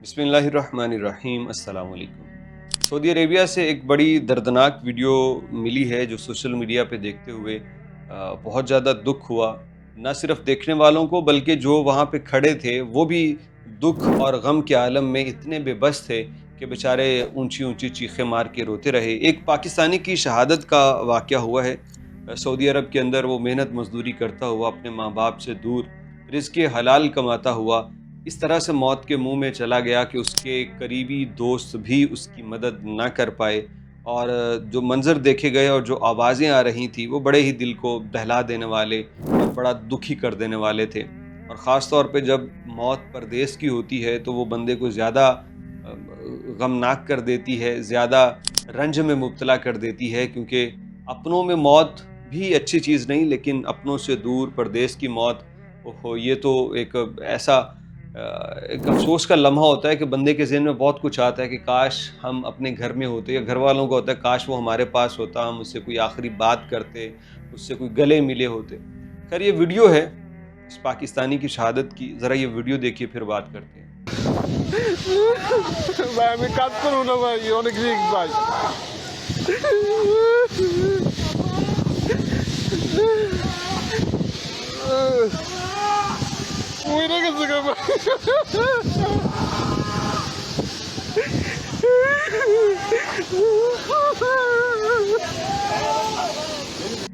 बिस्मिल्लाहिर्रहमानिर्रहीम। अस्सलाम वालेकुम। सऊदी अरेबिया से एक बड़ी दर्दनाक वीडियो मिली है जो सोशल मीडिया पे देखते हुए बहुत ज़्यादा दुख हुआ। ना सिर्फ देखने वालों को बल्कि जो वहाँ पे खड़े थे वो भी दुख और गम के आलम में इतने बेबस थे कि बेचारे ऊंची ऊंची चीखें मार के रोते रहे। एक पाकिस्तानी की शहादत का वाक़या हुआ है सऊदी अरब के अंदर। वो मेहनत मजदूरी करता हुआ अपने माँ बाप से दूर रिज़्क़ हलाल कमाता हुआ इस तरह से मौत के मुंह में चला गया कि उसके करीबी दोस्त भी उसकी मदद ना कर पाए। और जो मंज़र देखे गए और जो आवाज़ें आ रही थी वो बड़े ही दिल को दहला देने वाले और बड़ा दुखी कर देने वाले थे। और ख़ास तौर पे जब मौत परदेश की होती है तो वो बंदे को ज़्यादा गमनाक कर देती है, ज़्यादा रंज में मुब्तला कर देती है, क्योंकि अपनों में मौत भी अच्छी चीज़ नहीं, लेकिन अपनों से दूर परदेश की मौत, ओहो! ये तो एक ऐसा एक अफ़सोस का लम्हा होता है कि बंदे के ज़हन में बहुत कुछ आता है कि काश हम अपने घर में होते, या घर वालों को होता है काश वो हमारे पास होता, हम उससे कोई आखिरी बात करते, उससे कोई गले मिले होते। खैर ये वीडियो है इस पाकिस्तानी की शहादत की, ज़रा ये वीडियो देखिए फिर बात करते हैं। ভাই আমি কাজ করবো না ভাই, অনেক রিস্ক ভাই। মরে গেছে গো ভাই।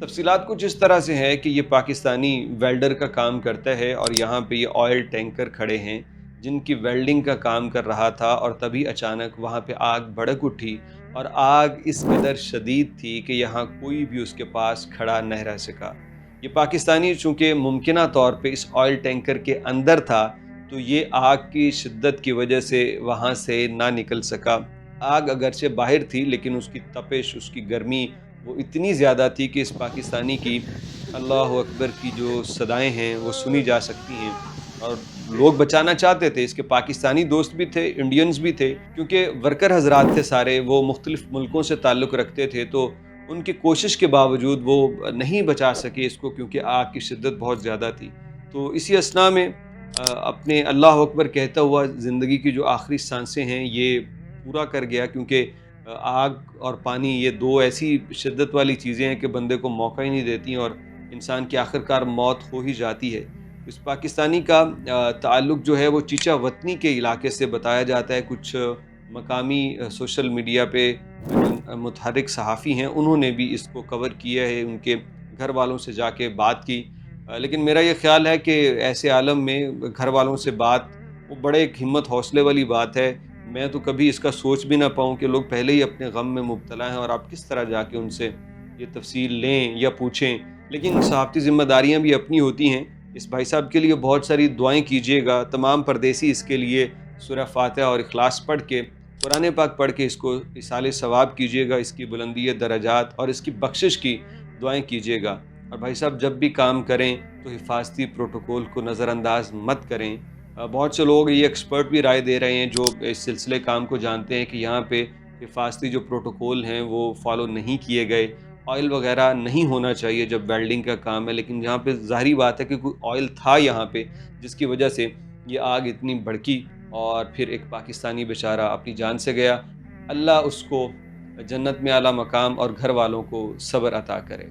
तफ़सीलात कुछ इस तरह से है कि ये पाकिस्तानी वेल्डर का काम करता है और यहाँ पे ये ऑयल टैंकर खड़े हैं जिनकी वेल्डिंग का काम कर रहा था, और तभी अचानक वहाँ पे आग भड़क उठी। और आग इस कदर शदीद थी कि यहाँ कोई भी उसके पास खड़ा नहीं रह सका। ये पाकिस्तानी चूँकि मुमकिना तौर पे इस ऑयल टैंकर के अंदर था, तो ये आग की शिद्दत की वजह से वहाँ से ना निकल सका। आग अगरचे बाहर थी लेकिन उसकी तपिश, उसकी गर्मी वो इतनी ज़्यादा थी कि इस पाकिस्तानी की अल्लाह अकबर की जो सदाएं हैं वो सुनी जा सकती हैं। और लोग बचाना चाहते थे, इसके पाकिस्तानी दोस्त भी थे, इंडियंस भी थे, क्योंकि वर्कर हजरात थे सारे, वो मुख्तलिफ मुल्कों से ताल्लुक़ रखते थे, तो उनकी कोशिश के बावजूद वो नहीं बचा सके इसको, क्योंकि आग की शिद्दत बहुत ज़्यादा थी। तो इसी असना में अपने अल्लाह अकबर कहता हुआ ज़िंदगी की जो आखिरी सांसें हैं ये पूरा कर गया, क्योंकि आग और पानी ये दो ऐसी शिद्दत वाली चीज़ें हैं कि बंदे को मौका ही नहीं देती और इंसान की आखिरकार मौत हो ही जाती है। इस पाकिस्तानी का ताल्लुक़ जो है वो चीचा वतनी के इलाके से बताया जाता है। कुछ मकामी सोशल मीडिया पे मुतहर्रिक सहाफ़ी हैं, उन्होंने भी इसको कवर किया है, उनके घर वालों से जाके बात की। लेकिन मेरा ये ख़्याल है कि ऐसे आलम में घर वालों से बात वो बड़े एक हिम्मत हौसले वाली बात है। मैं तो कभी इसका सोच भी ना पाऊँ कि लोग पहले ही अपने गम में मुब्तला हैं और आप किस तरह जाके उनसे ये तफ़सील लें या पूछें। लेकिन सहाफ़ती ज़िम्मेदारियाँ भी अपनी होती हैं। इस भाई साहब के लिए बहुत सारी दुआएं कीजिएगा। तमाम परदेसी इसके लिए सूरह फातिहा और इखलास पढ़ के, कुरान पाक पढ़ के इसको इसाले सवाब कीजिएगा, इसकी बुलंदी दरजात और इसकी बख्शिश की दुआएं कीजिएगा। और भाई साहब जब भी काम करें तो हिफाजती प्रोटोकॉल को नज़रअंदाज मत करें। बहुत से लोग ये एक्सपर्ट भी राय दे रहे हैं जो इस सिलसिले काम को जानते हैं कि यहाँ पे हिफाजती जो प्रोटोकॉल हैं वो फॉलो नहीं किए गए। ऑयल वगैरह नहीं होना चाहिए जब वेल्डिंग का काम है, लेकिन यहाँ पे ज़ाहिरी बात है कि कोई ऑयल था यहाँ पे जिसकी वजह से ये आग इतनी भड़की और फिर एक पाकिस्तानी बेचारा अपनी जान से गया। अल्लाह उसको जन्नत में आला मकाम और घर वालों को सब्र अता करे।